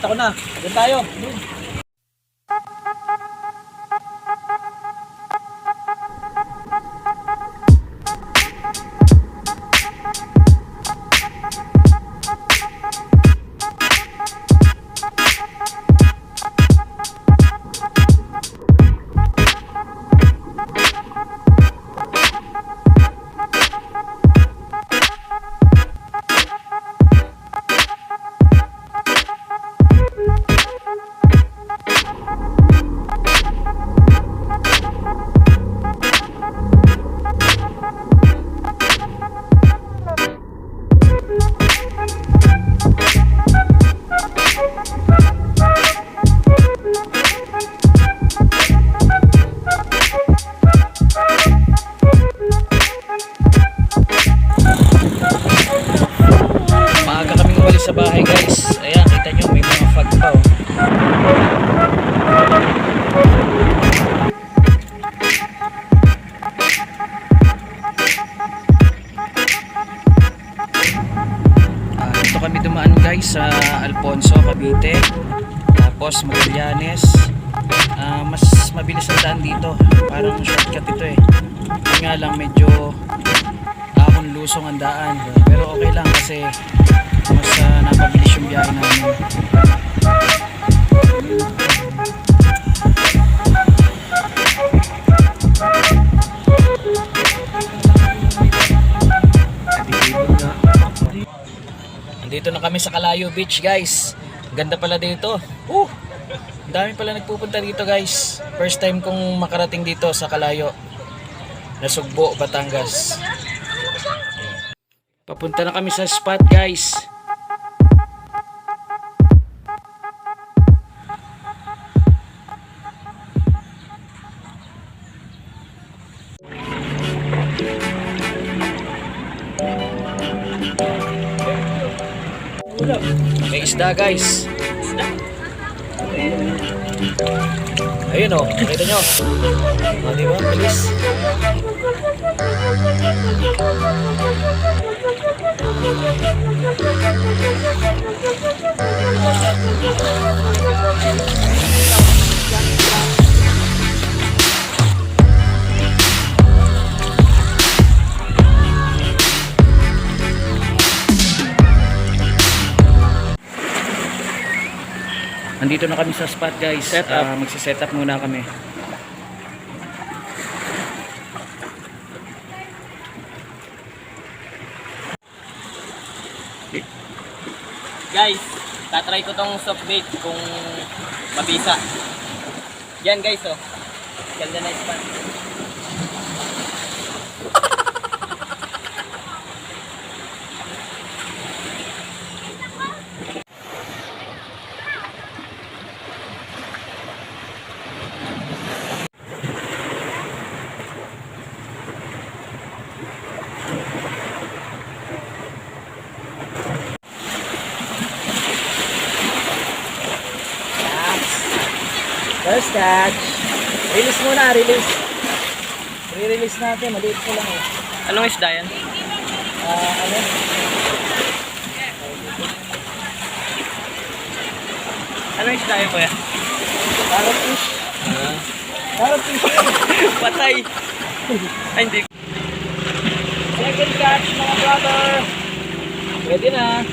Nakita ko na. Doon tayo. Doon. Sa bahay guys, ayan kita nyo may mga fog pa oh. Dito kami dumaan guys sa Alfonso, Cavite, tapos Magallanes. Mas mabilis ang daan dito, parang shortcut ito eh. Yung nga lang medyo ahon lusong ang daan, pero okay lang kasi mas napabilis yung biyahe namin. Andito na kami sa Calayo Beach guys. Ganda pala dito. Ang dami pala nagpupunta dito guys. First time kong makarating dito sa Calayo, Nasugbo, Batangas. Papunta na kami sa spot guys. May isda guys. Ayun o, nakita nyo. Diba? Bilis. Nandito na kami sa spot guys. Magsiset up muna kami. Guys, tatry ko tong soft bait kung mabisa. Yan guys oh. Ganda na spot. First catch. Release muna, release. Re-release natin, maliit ko lang eh. Anong isda yan? Ano? Anong isda yan kuya? Parrot fish. Parrot fish. Patay. Ay hindi. Second catch mga brother. Ready na.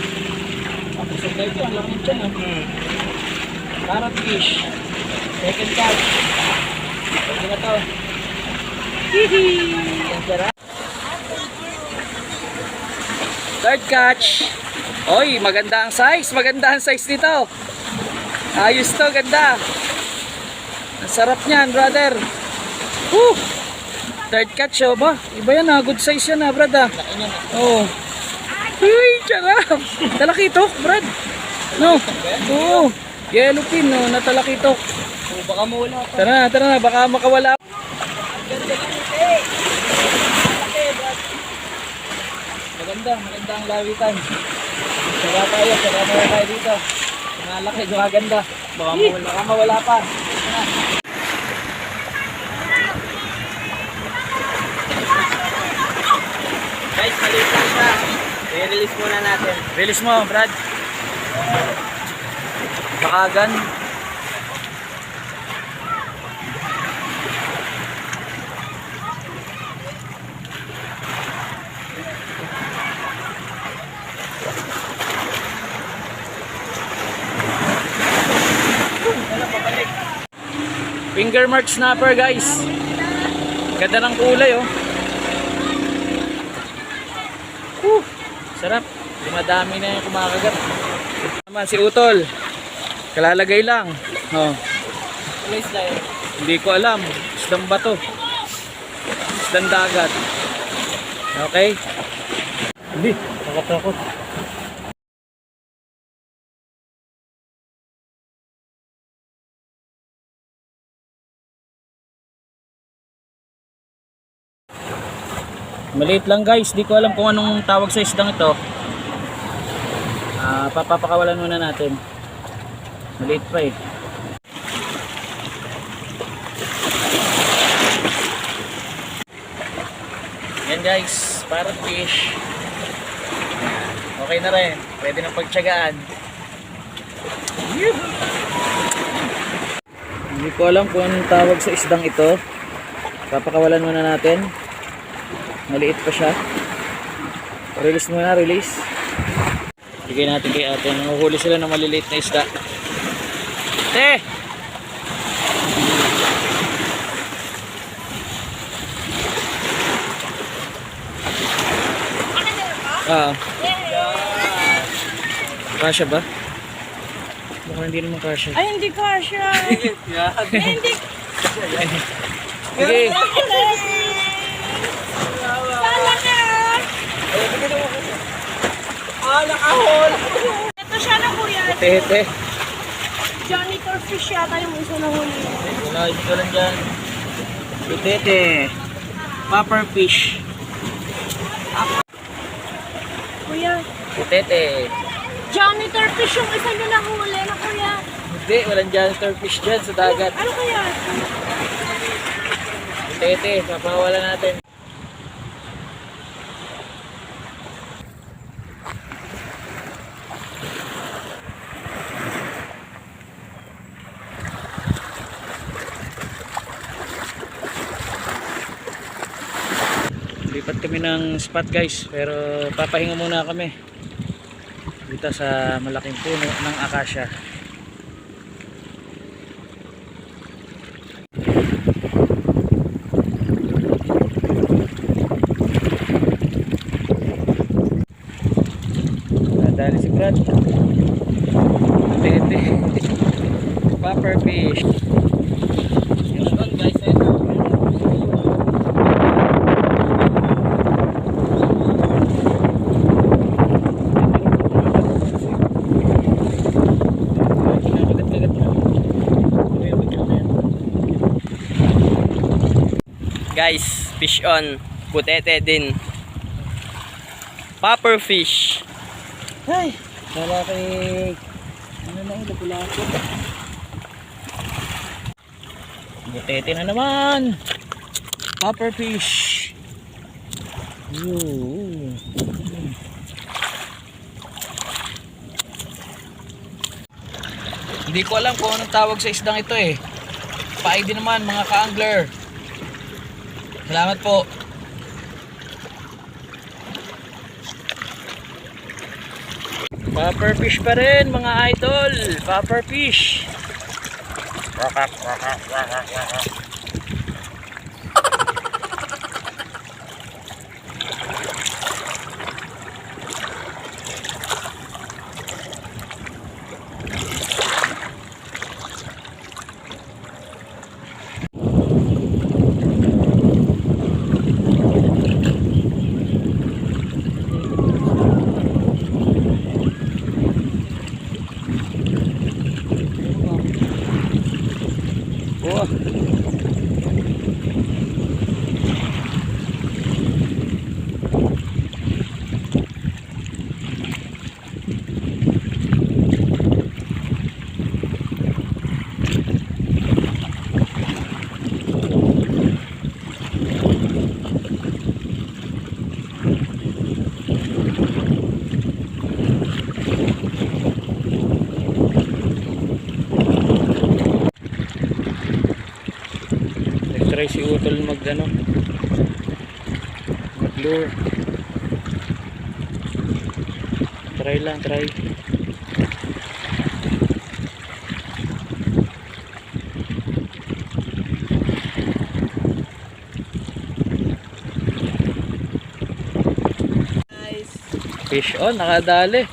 Pusog na ito, ang lamig dyan ah. Parrot fish. Second catch. Ready na to. Hihi. Ang sarap. Third catch. Oy, maganda ang size. Maganda ang size nito. Ayos to, ganda. Ang sarap niyan, brother. Woo! Third catch, oh ba? Iba yan ah, good size yan ah, brad ah. Oh. Uy, sarap. Talakitok, brad. No. Oo. Yellowfin, no, na talakitok. Baka mawala pa. Tara na, tara na, baka makawala. Maganda ang lawitan. Sara tayo dito. Malaki, gumaganda. Baka mawala pa. Guys, maliit lang siya. I-release muna natin. Release mo, Brad. Bakagan. Finger mark snapper guys. Ganda ng kulay oh. Sarap. Dumadami na yung kumakagat. Naman si Utol. Kalalagay lang. Oh. Ano isda yun? Hindi ko alam. Isdang bato. Isdang dagat. Okay? Hindi. Nakatakot. Maliit lang guys, di ko alam kung anong tawag sa isdang ito. Papapakawalan muna natin. Maliit pa eh. Yan guys, parrot fish. Okay na rin, pwede nang pagtsagaan. Hindi ko alam kung anong tawag sa isdang ito. Papakawalan muna natin. Maliit pa siya. Release muna, release. Bigay natin kay ate. Nanguhuli sila ng maliliit na isda. Te! Kasya ba? Mukhang hindi naman kasya. Ay, hindi kasya. Hindi. Okay. Sala ka. Nakahol! Ito siya na kuya. Hete. Janitor fish yata yung isa na huli. Wala, ito lang dyan. Hete. Popper fish. Kuya, Hete. janitor fish yung isa nyo na huli na kuya. Hindi, walang janitor fish dyan sa dagat. Ano kaya? Hete, papawala natin. Lipat kami ng spot guys, pero papahinga muna kami dito sa malaking puno ng akasya. Nadali si Brad. Tete. Popper fish. Yun doon guys, ito. Guys, fish on. Putete din. Popper fish. Ay, lalaki. Ano na ito, pulako. Butete na naman. Popper fish. Ooh. Hindi ko alam kung anong tawag sa isdang ito eh. Pa-ID naman mga ka-angler. Salamat po. Popper fish pa rin mga idol. Popper fish. Oh. Nagtatry si Utol mag lure. Try lang, try. Fish on, nakadali.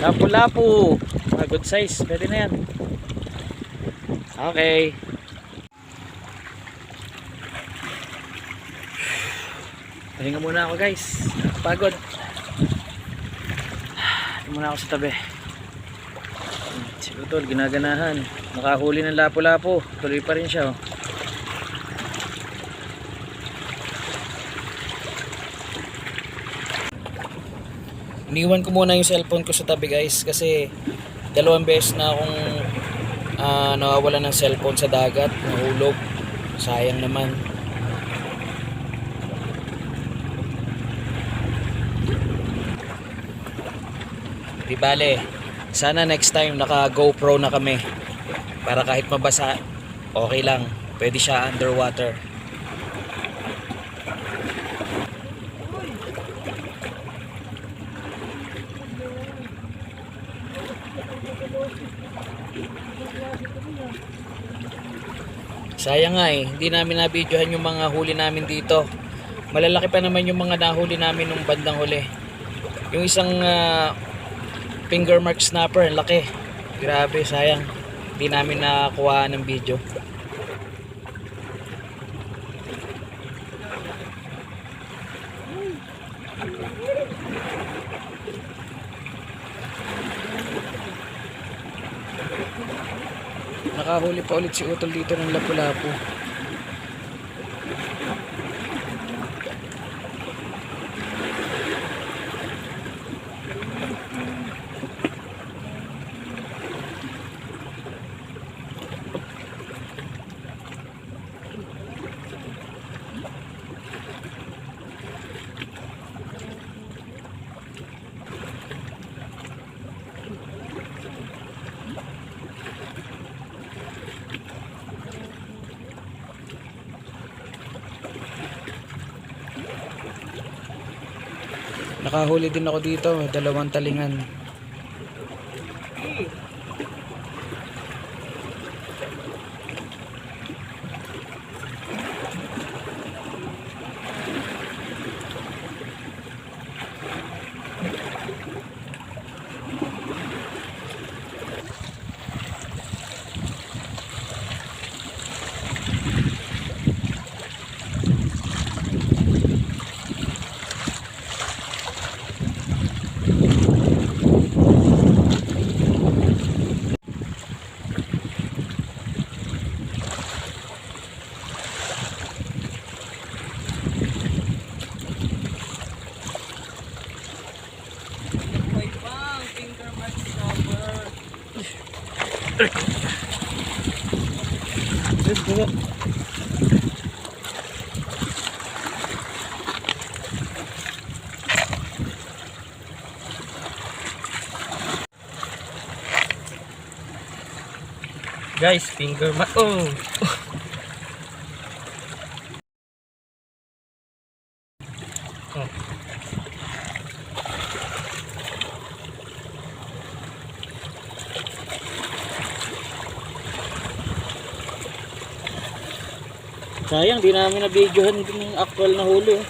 Lapu-lapu. Good size, pwede na yan. Okay. Pahinga muna ako guys. Pagod. Muna ako sa tabi. Si Utol, ginaganahan. Nakahuli ng lapu-lapu. Tuloy pa rin siya. Oh. Iniwan ko muna yung cellphone ko sa tabi guys kasi 2 beses na akong nawawalan ng cellphone sa dagat, nahulog. Sayang naman. Di bale, sana next time naka GoPro na kami para kahit mabasa okay lang, pwede siya underwater. Sayang nga hindi namin nabidyohan yung mga huli namin dito. Malalaki pa naman yung mga nahuli namin nung bandang huli. Yung isang finger mark snapper, laki. Grabe, sayang. Hindi namin nakakuha ng video. Nakahuli pa ulit si Utol dito ng lapu-lapu. Nakahuli din ako dito, 2 talingan. Guys, finger mark. Oh. Oh. Sayang, di namin na-videohan yung actual na huli.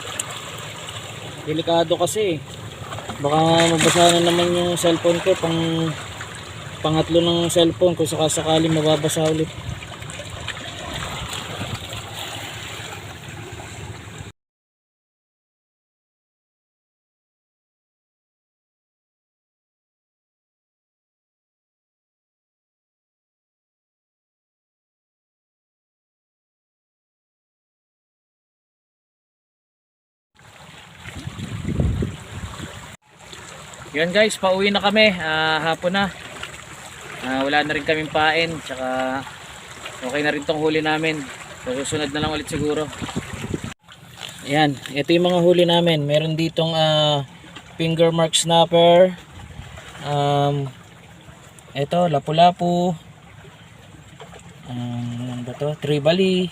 Delikado kasi. Baka mabasa na naman yung cellphone ko. Pangatlo ng cellphone kung sakasakali mababasa ulit. Yan guys, pauwi na kami. Hapon na. Wala na rin kaming pain. Tsaka okay na rin tong huli namin. So, susunod na lang ulit siguro. Ayan, ito yung mga huli namin. Meron ditong finger mark snapper. Ito, lapu-lapu. ano ba to? Trevally,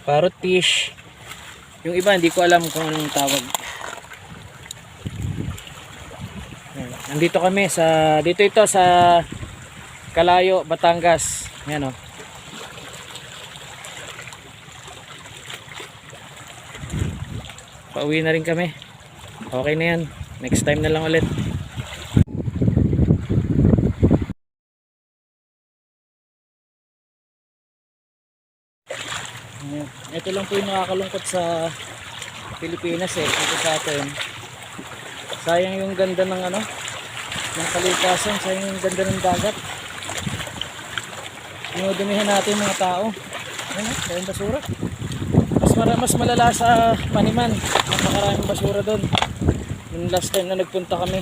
parrot fish. Yung iba hindi ko alam kung anong tawag. Ayan. Nandito kami sa ito sa Calayo, Batangas. Yan oh. Pauwi na rin kami. Okay na yan. Next time na lang ulit. Ito lang po yung nakakalungkot sa Pilipinas dito sa atin. Sayang yung ganda ng ng kalikasan, sayang yung ganda ng dagat. Dinudumihan natin mga tao. Ayun, basura. Mas malala sa Paniman. Napakaraming basura doon. Yung last time na nagpunta kami.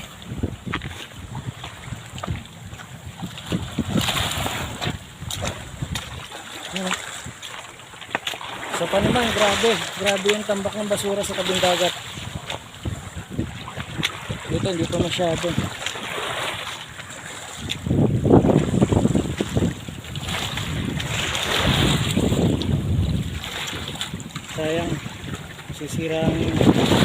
Sa Paniman, grabe yung tambak ng basura sa tabing dagat. Dito hindi pa masyado. Sayang, sisira ang